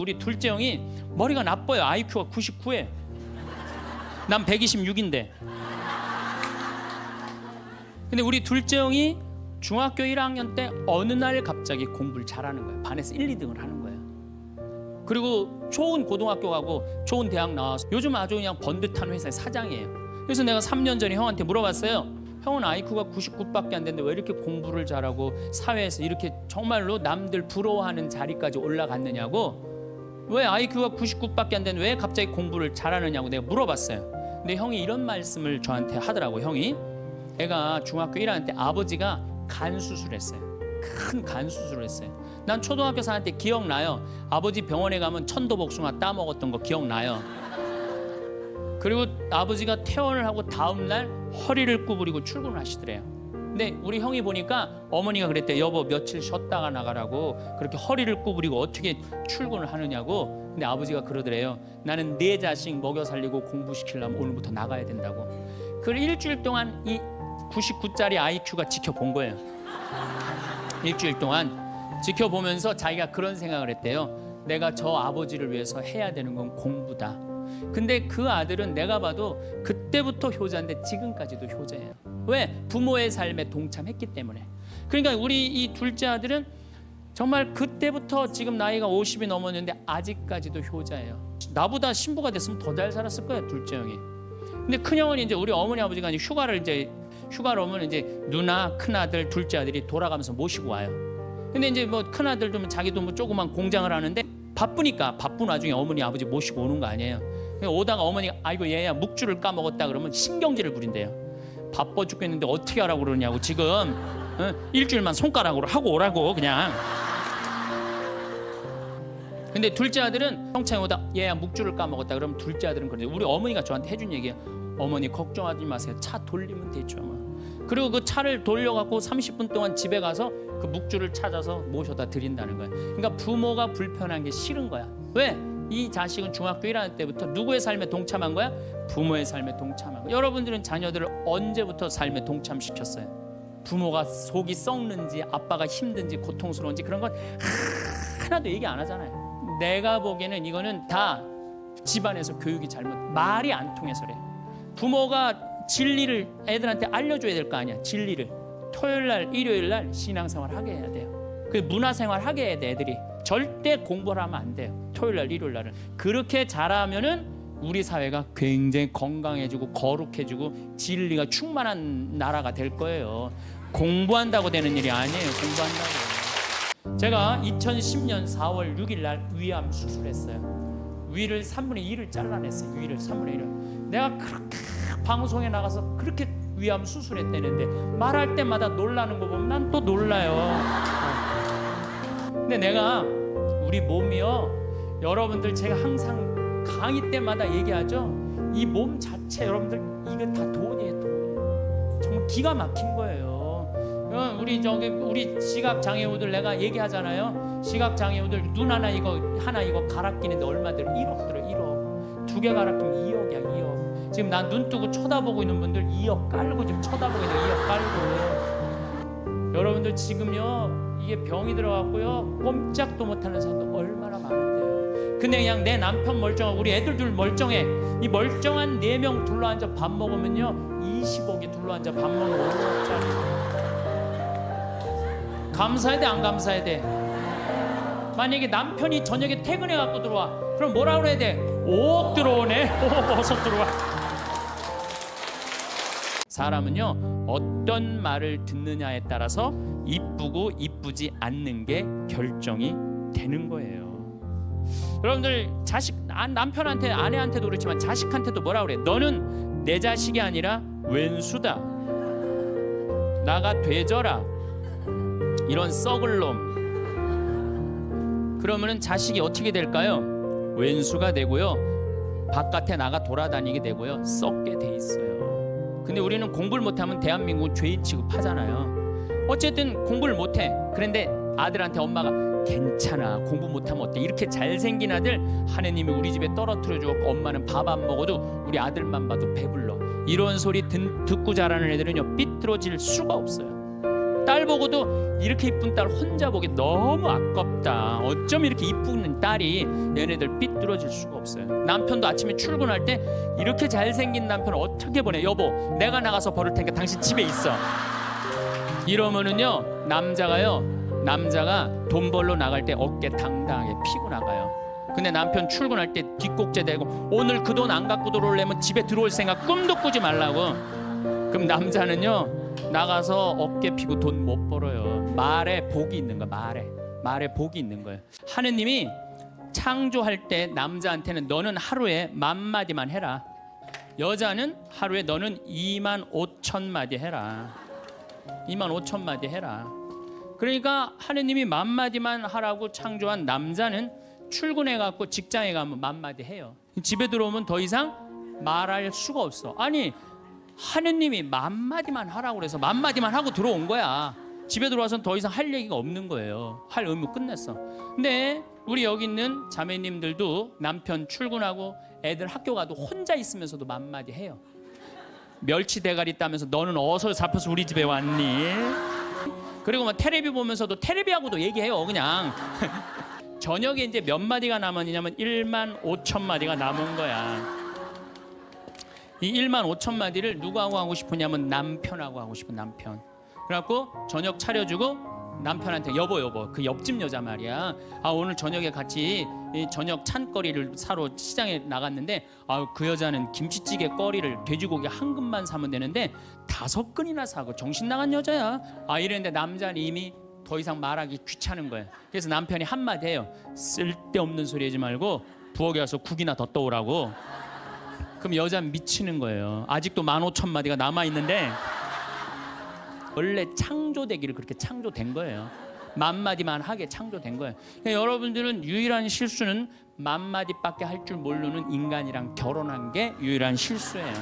우리 둘째 형이 머리가 나빠요. IQ가 99에 난 126인데. 근데 우리 둘째 형이 중학교 1학년 때 어느 날 갑자기 공부를 잘하는 거예요. 반에서 1, 2등을 하는 거예요. 그리고 좋은 고등학교 가고 좋은 대학 나와서 요즘 아주 그냥 번듯한 회사의 사장이에요. 그래서 내가 3년 전에 형한테 물어봤어요. 형은 IQ가 99밖에 안 되는데 왜 이렇게 공부를 잘하고 사회에서 이렇게 정말로 남들 부러워하는 자리까지 올라갔느냐고. 왜 IQ가 99밖에 안 되는데 왜 갑자기 공부를 잘하느냐고 내가 물어봤어요. 근데 형이 이런 말씀을 저한테 하더라고. 형이 내가 중학교 1학년 때 아버지가 간 수술했어요. 큰 간 수술을 했어요. 난 초등학교 4학년 때 기억나요. 아버지 병원에 가면 천도복숭아 따먹었던 거 기억나요. 그리고 아버지가 퇴원을 하고 다음 날 허리를 구부리고 출근을 하시더래요. 근데 우리 형이 보니까 어머니가 그랬대요. 여보 며칠 쉬었다가 나가라고. 그렇게 허리를 구부리고 어떻게 출근을 하느냐고. 근데 아버지가 그러더래요. 나는 내 자식 먹여 살리고 공부시키려면 오늘부터 나가야 된다고. 그 일주일 동안 이 99짜리 IQ가 지켜본 거예요. 일주일 동안 지켜보면서 자기가 그런 생각을 했대요. 내가 저 아버지를 위해서 해야 되는 건 공부다. 근데 그 아들은 내가 봐도 그때부터 효자인데 지금까지도 효자예요. 왜? 부모의 삶에 동참했기 때문에. 그러니까 우리 이 둘째 아들은 정말 그때부터 지금 나이가 50이 넘었는데 아직까지도 효자예요. 나보다 신부가 됐으면 더 잘 살았을 거예요, 둘째 형이. 근데 큰 형은 이제 우리 어머니 아버지가 이제 휴가를 오면 이제 누나, 큰 아들, 둘째 아들이 돌아가면서 모시고 와요. 근데 이제 뭐 큰 아들 좀 자기도 뭐 조그만 공장을 하는데 바쁘니까 바쁜 와중에 어머니 아버지 모시고 오는 거 아니에요. 오다가 어머니가 아이고 얘야 묵주를 까먹었다 그러면 신경질을 부린대요. 바빠 죽겠는데 어떻게 하라고 그러냐고 지금 일주일만 손가락으로 하고 오라고 그냥. 근데 둘째 아들은 평창에 오다 얘야 묵주를 까먹었다 그러면 둘째 아들은 그러는데 우리 어머니가 저한테 해준 얘기예요. 어머니 걱정하지 마세요. 차 돌리면 되죠. 그리고 그 차를 돌려갖고 30분 동안 집에 가서 그 묵주를 찾아서 모셔다 드린다는 거예요. 그러니까 부모가 불편한 게 싫은 거야. 왜? 이 자식은 중학교 1학년 때부터 누구의 삶에 동참한 거야? 부모의 삶에 동참한 거야. 여러분들은 자녀들을 언제부터 삶에 동참시켰어요? 부모가 속이 썩는지 아빠가 힘든지 고통스러운지 그런 건 하나도 얘기 안 하잖아요. 내가 보기에는 이거는 다 집안에서 교육이 잘못, 말이 안 통해서 그래. 부모가 진리를 애들한테 알려줘야 될 거 아니야. 진리를 토요일날 일요일날 신앙생활 하게 해야 돼요. 그 문화생활 하게 해야 돼. 애들이 절대 공부를 하면 안 돼요. 토요일날 일요일날은 그렇게 잘하면은 우리 사회가 굉장히 건강해지고 거룩해지고 진리가 충만한 나라가 될 거예요. 공부한다고 되는 일이 아니에요. 공부한다고. 제가 2010년 4월 6일 날 위암 수술했어요. 위를 3분의 2를 잘라냈어요. 위를 3분의 1을. 내가 그렇게 방송에 나가서 그렇게 위암 수술했다는데 말할 때마다 놀라는 거 보면 난 또 놀라요. 근데 내가 우리 몸이요, 여러분들 제가 항상 강의 때마다 얘기하죠. 이 몸 자체 여러분들 이거 다 돈이에요. 돈. 정말 기가 막힌 거예요. 우리 시각 장애우들 내가 얘기하잖아요. 시각 장애우들 눈 하나 이거 갈아 끼는데 얼마 들어? 1억 들어. 1억. 2개 갈아 끼면 2억이야. 2억. 지금 난 눈 뜨고 쳐다보고 있는 분들 2억 깔고 지금 쳐다보고 있는 2억 깔고. 여러분들 지금요 이게 병이 들어갔고요 꼼짝도 못하는 사람도 얼마나 많은데요. 근데 그냥 내 남편 멀쩡하고 우리 애들 둘 멀쩡해. 이 멀쩡한 4명 둘러앉아 밥 먹으면요 20억이 둘러앉아 밥 먹는 5억짜리. 감사해야 돼 안 감사해야 돼? 만약에 남편이 저녁에 퇴근해 갖고 들어와 그럼 뭐라 그래야 돼? 5억 들어오네. 5억 어서 들어와. 사람은요 어떤 말을 듣느냐에 따라서 이쁘고 이쁘지 않는 게 결정이 되는 거예요. 여러분들 자식 남편한테 아내한테도 그렇지만 자식한테도 뭐라 그래? 너는 내 자식이 아니라 왼수다. 나가 되져라. 이런 썩을 놈. 그러면은 자식이 어떻게 될까요? 왼수가 되고요 바깥에 나가 돌아다니게 되고요 썩게 돼 있어요. 근데 우리는 공부를 못하면 대한민국 죄인 취급하잖아요. 어쨌든 공부를 못해. 그런데 아들한테 엄마가 괜찮아 공부 못하면 어때? 이렇게 잘생긴 아들 하느님이 우리 집에 떨어뜨려주고 엄마는 밥 안 먹어도 우리 아들만 봐도 배불러. 이런 소리 듣고 자라는 애들은요 삐뚤어질 수가 없어요. 딸 보고도 이렇게 이쁜 딸 혼자 보기 너무 아깝다. 어쩜 이렇게 이쁜 딸이, 얘네들 삐뚤어질 수가 없어요. 남편도 아침에 출근할 때 이렇게 잘생긴 남편 어떻게 보내? 여보, 내가 나가서 버릴 테니까 당신 집에 있어. 이러면은요, 남자가 돈 벌러 나갈 때 어깨 당당하게 피고 나가요. 근데 남편 출근할 때 뒷꼭지 대고 오늘 그 돈 안 갖고 들어오려면 집에 들어올 생각 꿈도 꾸지 말라고. 그럼 남자는요, 나가서 어깨 피고 돈 못 벌어요. 말에 복이 있는 거야. 말에 복이 있는 거예요. 하느님이 창조할 때 남자한테는 너는 하루에 10,000마디만 해라. 여자는 하루에 너는 25,000마디 해라. 25,000마디 해라. 그러니까 하느님이 10,000마디만 하라고 창조한 남자는 출근해갖고 직장에 가면 10,000마디 해요. 집에 들어오면 더 이상 말할 수가 없어. 아니, 하느님이 10,000마디만 하라고 그래서 10,000마디만 하고 들어온 거야. 집에 들어와서는 더 이상 할 얘기가 없는 거예요. 할 의무 끝냈어. 근데 우리 여기 있는 자매님들도 남편 출근하고 애들 학교 가도 혼자 있으면서도 10,000마디 해요. 멸치 대가리 따면서 너는 어서 잡혀서 우리 집에 왔니? 그리고 막 텔레비 보면서도 텔레비하고도 얘기해요. 그냥 저녁에 이제 몇 마디가 남았냐면 15,000마디가 남은 거야. 이 15,000마디를 누구하고 하고 싶으냐면 남편하고 하고 싶은 남편. 그래갖고 저녁 차려주고 남편한테 여보 그 옆집 여자 말이야. 오늘 저녁에 같이 이 저녁 찬거리를 사러 시장에 나갔는데 그 여자는 김치찌개 거리를 돼지고기 한 근만 사면 되는데 5근이나 사고 정신 나간 여자야. 이랬는데 남자는 이미 더 이상 말하기 귀찮은 거예요. 그래서 남편이 한마디 해요. 쓸데없는 소리 하지 말고 부엌에 가서 국이나 더 떠오라고. 그럼 여자는 미치는 거예요. 아직도 15,000마디가 남아있는데 원래 창조되기를 그렇게 창조된 거예요. 10,000마디만 하게 창조된 거예요. 그러니까 여러분들은 유일한 실수는 10,000마디밖에 할 줄 모르는 인간이랑 결혼한 게 유일한 실수예요.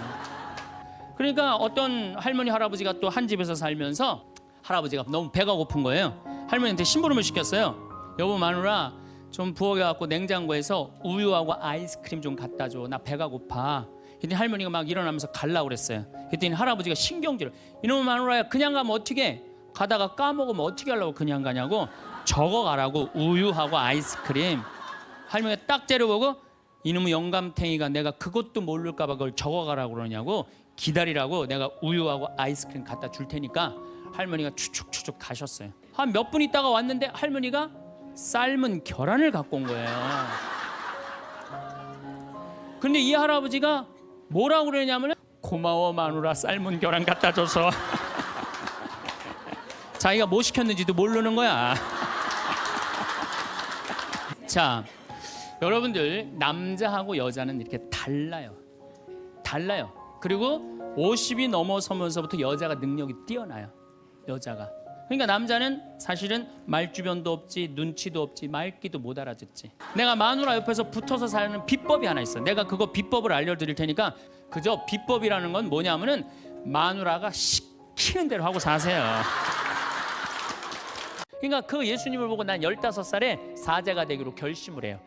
그러니까 어떤 할머니 할아버지가 또 한 집에서 살면서 할아버지가 너무 배가 고픈 거예요. 할머니한테 심부름을 시켰어요. 여보 마누라 좀 부엌에 갖고 냉장고에서 우유하고 아이스크림 좀 갖다 줘. 나 배가 고파. 그랬더니 할머니가 막 일어나면서 가려고 그랬어요. 그랬더니 할아버지가 신경질을, 이놈의 마누라야 그냥 가면 어떻게, 가다가 까먹으면 어떻게 하려고 그냥 가냐고. 적어가라고, 우유하고 아이스크림. 할머니가 딱 째려보고 이놈의 영감탱이가 내가 그것도 모를까 봐 그걸 적어가라고 그러냐고. 기다리라고, 내가 우유하고 아이스크림 갖다 줄 테니까. 할머니가 추측 가셨어요. 한 몇 분 있다가 왔는데 할머니가 삶은 계란을 갖고 온 거예요. 근데 이 할아버지가 뭐라고 그러냐면 고마워 마누라 삶은 계란 갖다 줘서. 자기가 뭐 시켰는지도 모르는 거야. 자, 여러분들 남자하고 여자는 이렇게 달라요. 그리고 50이 넘어서면서부터 여자가 능력이 뛰어나요. 여자가. 그러니까 남자는 사실은 말주변도 없지, 눈치도 없지, 말귀도 못 알아듣지. 내가 마누라 옆에서 붙어서 사는 비법이 하나 있어. 내가 그거 비법을 알려드릴 테니까. 그저 비법이라는 건 뭐냐면은 마누라가 시키는 대로 하고 사세요. 그러니까 그 예수님을 보고 난 15살에 사제가 되기로 결심을 해요.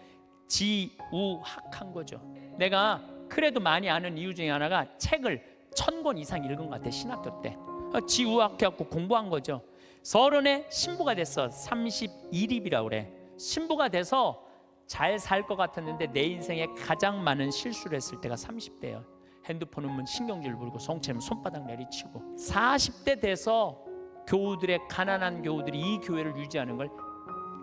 지우학한 거죠. 내가 그래도 많이 아는 이유 중에 하나가 책을 1,000권 이상 읽은 것 같아. 신학교 때 지우학해갖고 공부한 거죠. 30에 신부가 됐어. 31입이라고 그래. 신부가 돼서 잘 살 것 같았는데 내 인생에 가장 많은 실수를 했을 때가 30대예요. 핸드폰 오면 신경질 부리고 성체면 손바닥 내리치고. 40대 돼서 교우들의, 가난한 교우들이 이 교회를 유지하는 걸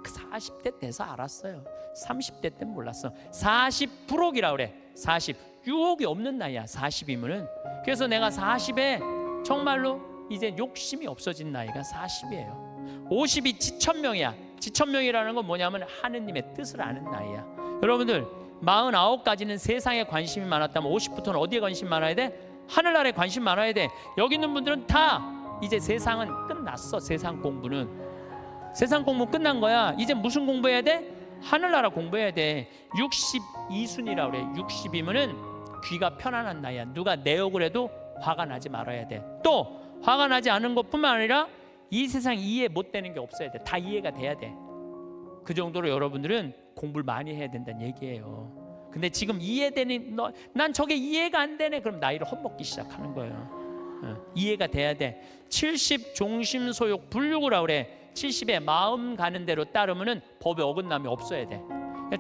40대 돼서 알았어요. 30대 때는 몰랐어. 40불혹이라고 그래. 40. 유혹이 없는 나이야. 40이면은. 그래서 내가 40에 정말로 이제 욕심이 없어진 나이가 40이에요. 50이 지천명이야. 지천명이라는 건 뭐냐면 하느님의 뜻을 아는 나이야. 여러분들 49까지는 세상에 관심이 많았다면 50부터는 어디에 관심 많아야 돼? 하늘나라에 관심 많아야 돼. 여기 있는 분들은 다 이제 세상은 끝났어. 세상 공부는 끝난 거야. 이제 무슨 공부해야 돼? 하늘나라 공부해야 돼. 62순이라고 그래. 60이면은 귀가 편안한 나이야. 누가 내 욕을 해도 화가 나지 말아야 돼. 또 화가 나지 않은 것뿐만 아니라 이 세상 이해 못 되는 게 없어야 돼. 다 이해가 돼야 돼. 그 정도로 여러분들은 공부를 많이 해야 된다는 얘기예요. 근데 지금 이해되는, 난 저게 이해가 안 되네. 그럼 나이를 헛먹기 시작하는 거예요. 이해가 돼야 돼. 70 종심 소욕 불육이라고 그래. 70에 마음 가는 대로 따르면은 법에 어긋남이 없어야 돼.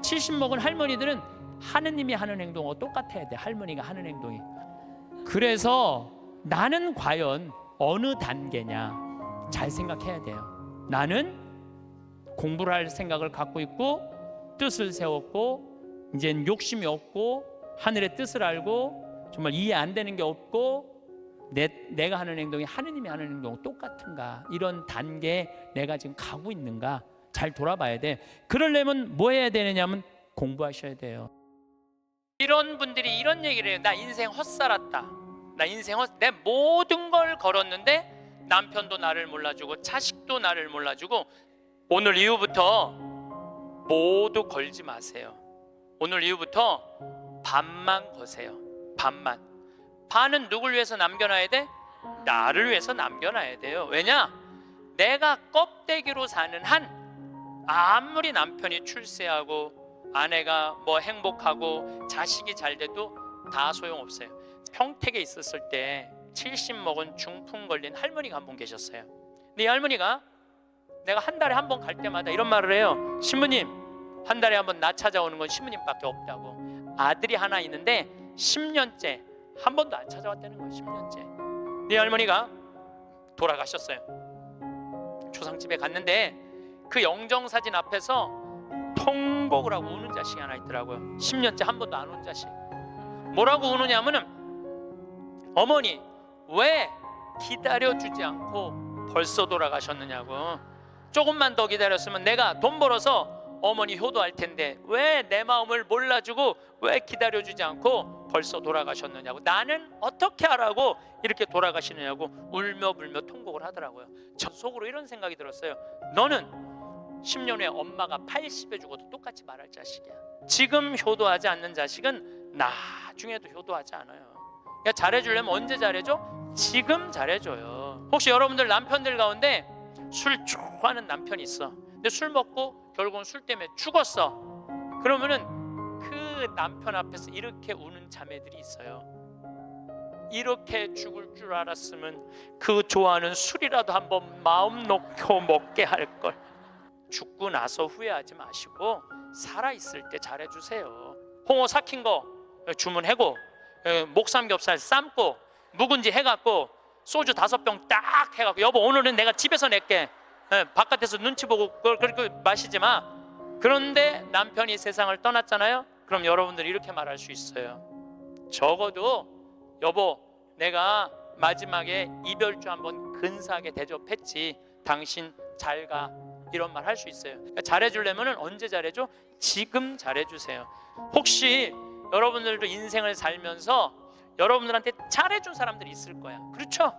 70 먹은 할머니들은 하느님이 하는 행동하고 똑같아야 돼. 할머니가 하는 행동이. 그래서 나는 과연 어느 단계냐 잘 생각해야 돼요. 나는 공부를 할 생각을 갖고 있고 뜻을 세웠고 이젠 욕심이 없고 하늘의 뜻을 알고 정말 이해 안 되는 게 없고 내가 하는 행동이 하느님이 하는 행동과 똑같은가, 이런 단계에 내가 지금 가고 있는가 잘 돌아봐야 돼. 그러려면 뭐 해야 되느냐면 공부하셔야 돼요. 이런 분들이 이런 얘기를 해요. 나 인생 헛살았다. 나 인생 내 모든 걸 걸었는데 남편도 나를 몰라주고 자식도 나를 몰라주고. 오늘 이후부터 모두 걸지 마세요. 오늘 이후부터 반만 거세요. 반만. 반은 누굴 위해서 남겨놔야 돼? 나를 위해서 남겨놔야 돼요. 왜냐? 내가 껍데기로 사는 한 아무리 남편이 출세하고 아내가 뭐 행복하고 자식이 잘 돼도 다 소용없어요. 평택에 있었을 때 70 먹은 중풍 걸린 할머니가 한 분 계셨어요. 근데 이 할머니가 내가 한 달에 한 번 갈 때마다 이런 말을 해요. 신부님, 한 달에 한 번 나 찾아오는 건 신부님밖에 없다고. 아들이 하나 있는데 10년째 한 번도 안 찾아왔다는 거예요. 10년째. 네 할머니가 돌아가셨어요. 조상집에 갔는데 그 영정사진 앞에서 통곡을 하고 우는 자식이 하나 있더라고요. 10년째 한 번도 안 온 자식. 뭐라고 우느냐면은, 어머니 왜 기다려주지 않고 벌써 돌아가셨느냐고. 조금만 더 기다렸으면 내가 돈 벌어서 어머니 효도할 텐데 왜 내 마음을 몰라주고 왜 기다려주지 않고 벌써 돌아가셨느냐고. 나는 어떻게 하라고 이렇게 돌아가시느냐고 울며 불며 통곡을 하더라고요. 저 속으로 이런 생각이 들었어요. 너는 10년 후에 엄마가 80에 죽어도 똑같이 말할 자식이야. 지금 효도하지 않는 자식은 나중에도 효도하지 않아요. 그러니까 잘해주려면 언제 잘해줘? 지금 잘해줘요. 혹시 여러분들 남편들 가운데 술 좋아하는 남편이 있어. 근데 술 먹고 결국은 술 때문에 죽었어. 그러면은 그 남편 앞에서 이렇게 우는 자매들이 있어요. 이렇게 죽을 줄 알았으면 그 좋아하는 술이라도 한번 마음 놓고 먹게 할 걸. 죽고 나서 후회하지 마시고 살아있을 때 잘해주세요. 홍어 삭힌 거 주문하고 목삼겹살 삶고 묵은지 해갖고 소주 5병 딱 해갖고 여보 오늘은 내가 집에서 낼게. 바깥에서 눈치 보고 그걸 그렇게 마시지 마. 그런데 남편이 세상을 떠났잖아요. 그럼 여러분들이 이렇게 말할 수 있어요. 적어도 여보 내가 마지막에 이별주 한번 근사하게 대접했지. 당신 잘 가. 이런 말 할 수 있어요. 그러니까 잘해주려면 언제 잘해줘? 지금 잘해주세요. 혹시 여러분들도 인생을 살면서 여러분들한테 잘해준 사람들이 있을 거야. 그렇죠?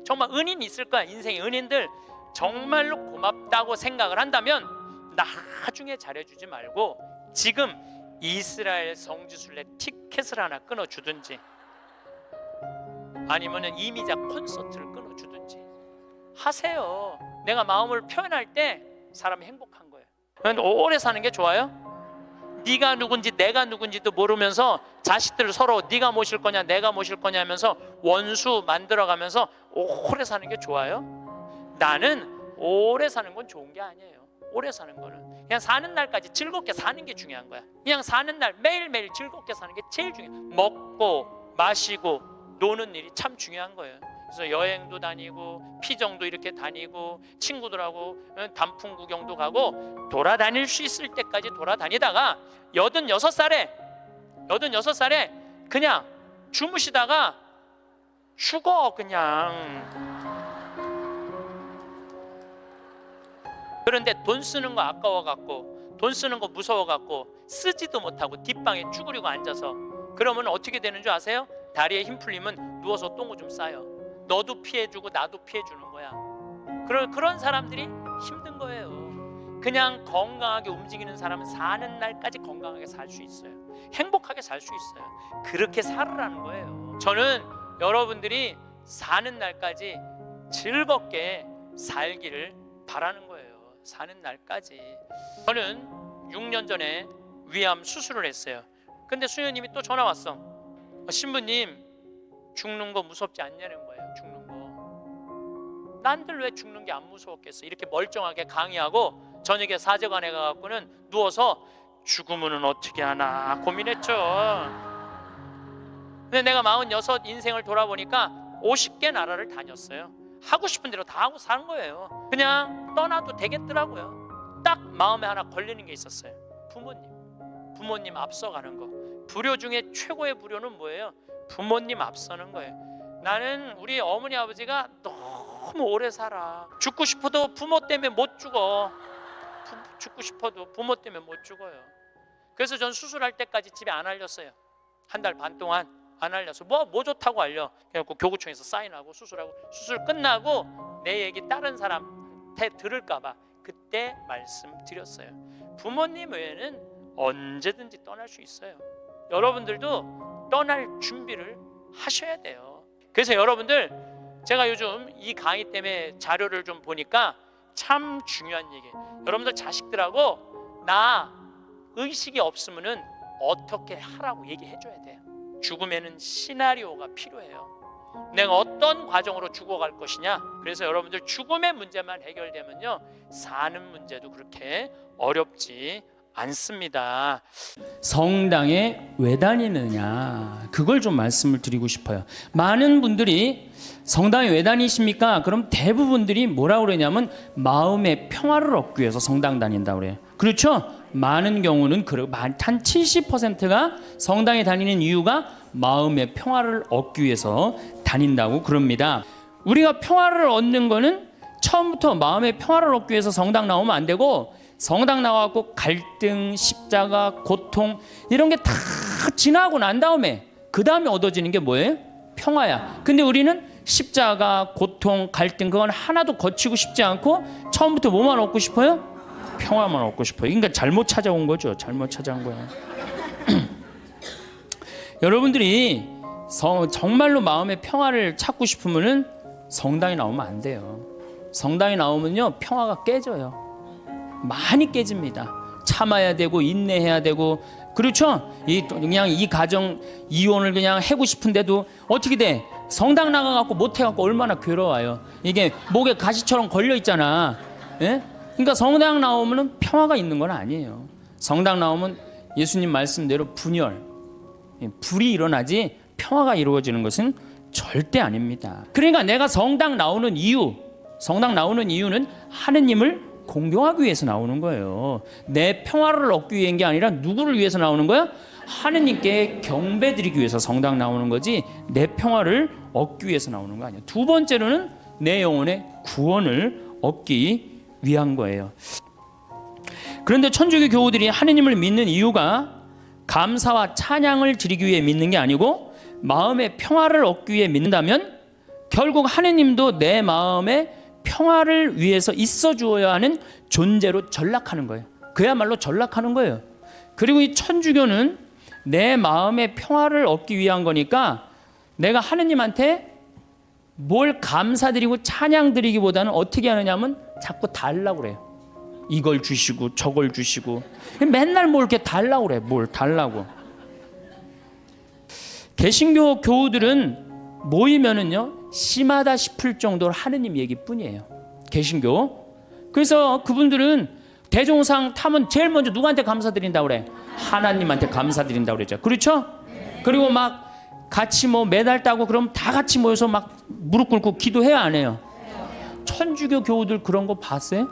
정말 은인 있을 거야. 인생의 은인들 정말로 고맙다고 생각을 한다면 나중에 잘해주지 말고 지금 이스라엘 성지순례 티켓을 하나 끊어주든지 아니면 이미자 콘서트를 끊어주든지 하세요. 내가 마음을 표현할 때 사람이 행복한 거예요. 오래 사는 게 좋아요? 네가 누군지 내가 누군지도 모르면서 자식들 서로 네가 모실 거냐 내가 모실 거냐 하면서 원수 만들어가면서 오래 사는 게 좋아요? 나는 오래 사는 건 좋은 게 아니에요. 오래 사는 거는 그냥 사는 날까지 즐겁게 사는 게 중요한 거야. 그냥 사는 날 매일매일 즐겁게 사는 게 제일 중요해. 먹고 마시고 노는 일이 참 중요한 거예요. 그래서 여행도 다니고 피정도 이렇게 다니고 친구들하고 단풍 구경도 가고 돌아다닐 수 있을 때까지 돌아다니다가 86살에 그냥 주무시다가 죽어 그냥. 그런데 돈 쓰는 거 아까워갖고 돈 쓰는 거 무서워갖고 쓰지도 못하고 뒷방에 쭈그리고 앉아서 그러면 어떻게 되는 줄 아세요? 다리에 힘 풀리면 누워서 똥오줌 싸요. 너도 피해주고 나도 피해주는 거야. 그런 사람들이 힘든 거예요. 그냥 건강하게 움직이는 사람은 사는 날까지 건강하게 살 수 있어요. 행복하게 살 수 있어요. 그렇게 살으라는 거예요. 저는 여러분들이 사는 날까지 즐겁게 살기를 바라는 거예요. 사는 날까지. 저는 6년 전에 위암 수술을 했어요. 근데 수녀님이 또 전화 왔어. 신부님 죽는 거 무섭지 않냐는 거예요. 죽는 거. 난들 왜 죽는 게 안 무서웠겠어? 이렇게 멀쩡하게 강의하고 저녁에 사제관에 가갖고는 누워서 죽으면은 어떻게 하나 고민했죠. 근데 내가 46 인생을 돌아보니까 50개 나라를 다녔어요. 하고 싶은 대로 다 하고 사는 거예요. 그냥 떠나도 되겠더라고요. 딱 마음에 하나 걸리는 게 있었어요. 부모님 앞서가는 거. 불효 중에 최고의 불효는 뭐예요? 부모님 앞서는 거예요. 나는 우리 어머니 아버지가 너무 오래 살아. 죽고 싶어도 부모 때문에 못 죽어. 죽고 싶어도 부모 때문에 못 죽어요. 그래서 전 수술할 때까지 집에 안 알렸어요. 1달 반 동안 안 알려서 뭐 좋다고 알려. 그래갖고 교구청에서 사인하고 수술하고, 수술 끝나고 내 얘기 다른 사람한테 들을까봐 그때 말씀드렸어요. 부모님 외에는 언제든지 떠날 수 있어요. 여러분들도 떠날 준비를 하셔야 돼요. 그래서 여러분들, 제가 요즘 이 강의 때문에 자료를 좀 보니까 참 중요한 얘기예요. 여러분들 자식들하고 나 의식이 없으면은 어떻게 하라고 얘기해 줘야 돼요. 죽음에는 시나리오가 필요해요. 내가 어떤 과정으로 죽어갈 것이냐. 그래서 여러분들 죽음의 문제만 해결되면요, 사는 문제도 그렇게 어렵지 않습니다. 성당에 왜 다니느냐, 그걸 좀 말씀을 드리고 싶어요. 많은 분들이 성당에 왜 다니십니까? 그럼 대부분들이 뭐라고 그러냐면 마음의 평화를 얻기 위해서 성당 다닌다고 그래요. 그렇죠? 많은 경우는 한 70%가 성당에 다니는 이유가 마음의 평화를 얻기 위해서 다닌다고 그럽니다. 우리가 평화를 얻는 거는 처음부터 마음의 평화를 얻기 위해서 성당 나오면 안 되고, 성당 나와갖고 갈등, 십자가, 고통 이런 게 다 지나고 난 다음에 그 다음에 얻어지는 게 뭐예요? 평화야. 근데 우리는 십자가, 고통, 갈등 그건 하나도 거치고 싶지 않고 처음부터 뭐만 얻고 싶어요? 평화만 얻고 싶어요. 그러니까 잘못 찾아온 거죠. 잘못 찾아온 거예요. 여러분들이 정말로 마음의 평화를 찾고 싶으면은 성당에 나오면 안 돼요. 성당에 나오면요, 평화가 깨져요. 많이 깨집니다. 참아야 되고 인내해야 되고, 그렇죠? 그냥 이 가정 이혼을 그냥 하고 싶은데도 어떻게 돼? 성당 나가갖고 못해갖고 얼마나 괴로워요. 이게 목에 가시처럼 걸려 있잖아. 예? 그러니까 성당 나오면은 평화가 있는 건 아니에요. 성당 나오면 예수님 말씀대로 분열, 불이 일어나지 평화가 이루어지는 것은 절대 아닙니다. 그러니까 내가 성당 나오는 이유는 하느님을 공경하기 위해서 나오는 거예요. 내 평화를 얻기 위한 게 아니라 누구를 위해서 나오는 거야? 하느님께 경배드리기 위해서 성당 나오는 거지, 내 평화를 얻기 위해서 나오는 거 아니야. 두 번째로는 내 영혼의 구원을 얻기 위한 거예요. 그런데 천주교 교우들이 하느님을 믿는 이유가 감사와 찬양을 드리기 위해 믿는 게 아니고 마음의 평화를 얻기 위해 믿는다면 결국 하느님도 내 마음의 평화를 위해서 있어 주어야 하는 존재로 전락하는 거예요. 그야말로 전락하는 거예요. 그리고 이 천주교는 내 마음의 평화를 얻기 위한 거니까 내가 하느님한테 뭘 감사드리고 찬양드리기보다는 어떻게 하느냐면 자꾸 달라고 그래요. 이걸 주시고 저걸 주시고 맨날 뭘 이렇게 달라고 그래. 뭘 달라고. 개신교 교우들은 모이면은요, 심하다 싶을 정도로 하느님 얘기뿐이에요. 개신교. 그래서 그분들은 대종상 타면 제일 먼저 누구한테 감사드린다고 그래? 하나님한테 감사드린다고 그랬죠. 그렇죠? 그리고 막 같이 메달 따고 그럼 다 같이 모여서 막 무릎 꿇고 기도해야 안 해요? 천주교 교우들 그런 거 봤어요?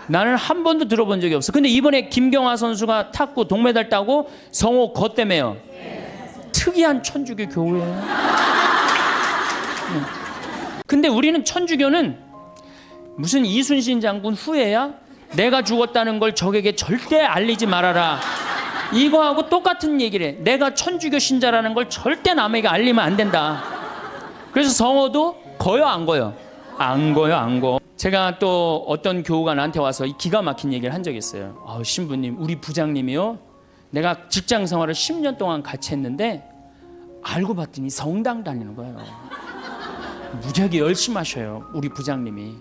나는 한 번도 들어본 적이 없어. 근데 이번에 김경화 선수가 탔고 동메달 따고 성호 거 때문에요. 특이한 천주교 교우예요. 근데 우리는 천주교는 무슨 이순신 장군 후예야? 내가 죽었다는 걸 적에게 절대 알리지 말아라. 이거하고 똑같은 얘기를 해. 내가 천주교 신자라는 걸 절대 남에게 알리면 안 된다. 그래서 성호도 거요 안 거요? 안 거요 안 거. 제가 또 어떤 교우가 나한테 와서 이 기가 막힌 얘기를 한 적이 있어요. 신부님, 우리 부장님이요, 내가 직장 생활을 10년 동안 같이 했는데 알고 봤더니 성당 다니는 거예요. 무지하게 열심히 하셔요, 우리 부장님이.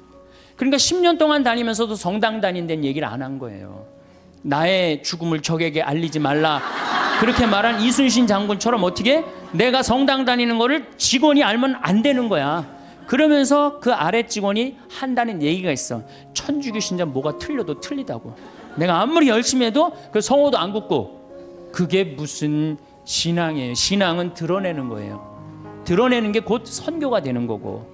그러니까 10년 동안 다니면서도 성당 다닌다는 얘기를 안 한 거예요. 나의 죽음을 적에게 알리지 말라. 그렇게 말한 이순신 장군처럼 어떻게 내가 성당 다니는 거를 직원이 알면 안 되는 거야. 그러면서 그 아래 직원이 한다는 얘기가 있어. 천주교 신자 뭐가 틀려도 틀리다고. 내가 아무리 열심히 해도 그 성호도 안 굽고. 그게 무슨 신앙이에요. 신앙은 드러내는 거예요. 드러내는 게 곧 선교가 되는 거고.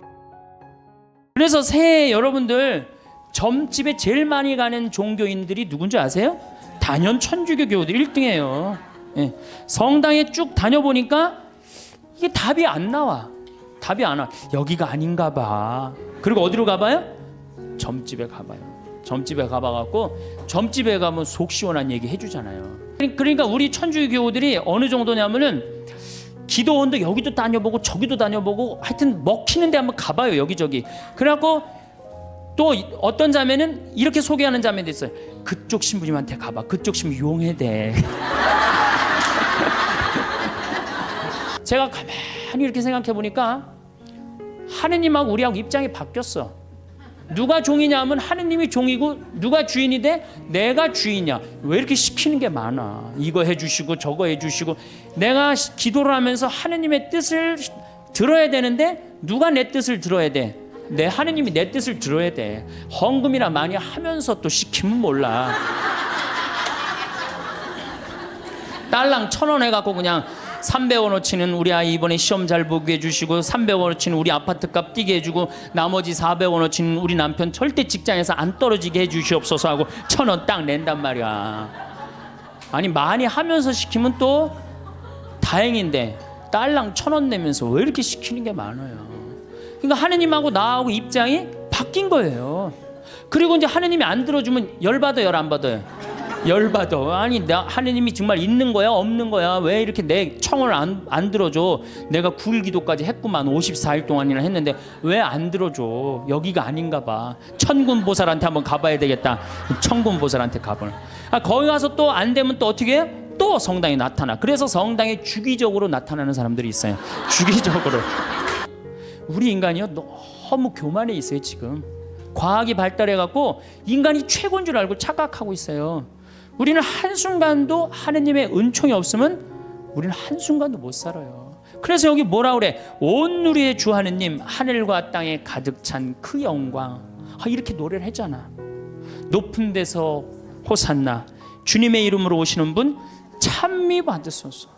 그래서 새해 여러분들 점집에 제일 많이 가는 종교인들이 누군지 아세요? 단연 천주교 교우들 1등이에요. 예. 성당에 쭉 다녀보니까 이게 답이 안 나와. 답이 안 와. 여기가 아닌가 봐. 그리고 어디로 가봐요? 점집에 가봐요. 점집에 가봐갖고 점집에 가면 속 시원한 얘기 해주잖아요. 그러니까 우리 천주교 교우들이 어느 정도냐면은 기도원도 여기도 다녀보고 저기도 다녀보고 하여튼 먹히는 데 한번 가봐요. 여기저기. 그래갖고 또 어떤 자매는 이렇게 소개하는 자매도 있어요. 그쪽 신부님한테 가봐. 그쪽 신부 용해대. 제가 가만히 이렇게 생각해 보니까 하느님하고 우리하고 입장이 바뀌었어. 누가 종이냐 하면 하느님이 종이고 누가 주인이 돼? 내가 주인이야. 왜 이렇게 시키는 게 많아. 이거 해주시고 저거 해주시고. 내가 기도를 하면서 하느님의 뜻을 들어야 되는데 누가 내 뜻을 들어야 돼? 내 하느님이 내 뜻을 들어야 돼. 헌금이나 많이 하면서 또 시키면 몰라. 딸랑 1,000원 해갖고 그냥 300원어치는 우리 아이 이번에 시험 잘 보게 해주시고 300원어치는 우리 아파트값 뛰게 해주고 나머지 400원어치는 우리 남편 절대 직장에서 안 떨어지게 해주시옵소서 하고 1,000원 딱 낸단 말이야. 아니 많이 하면서 시키면 또 다행인데 딸랑 1,000원 내면서 왜 이렇게 시키는 게 많아요. 그러니까 하느님하고 나하고 입장이 바뀐 거예요. 그리고 이제 하느님이 안 들어주면 열받아요, 안 받아요? 열받아. 아니 하느님이 정말 있는 거야 없는 거야? 왜 이렇게 내 청을 안 들어줘? 내가 9일 기도까지 했구만. 54일 동안이나 했는데 왜 안 들어줘? 여기가 아닌가 봐. 천군보살한테 한번 가봐야 되겠다. 천군보살한테 가보는. 거기 가서 또 안 되면 또 어떻게 해요? 또 성당에 나타나. 그래서 성당에 주기적으로 나타나는 사람들이 있어요. 주기적으로. 우리 인간이요 너무 교만해 있어요. 지금 과학이 발달해갖고 인간이 최고인 줄 알고 착각하고 있어요. 우리는 한순간도 하느님의 은총이 없으면 우리는 한순간도 못 살아요. 그래서 여기 뭐라 그래? 온 누리의 주 하느님 하늘과 땅에 가득 찬 그 영광. 이렇게 노래를 했잖아. 높은 데서 호산나 주님의 이름으로 오시는 분 찬미 받으소서.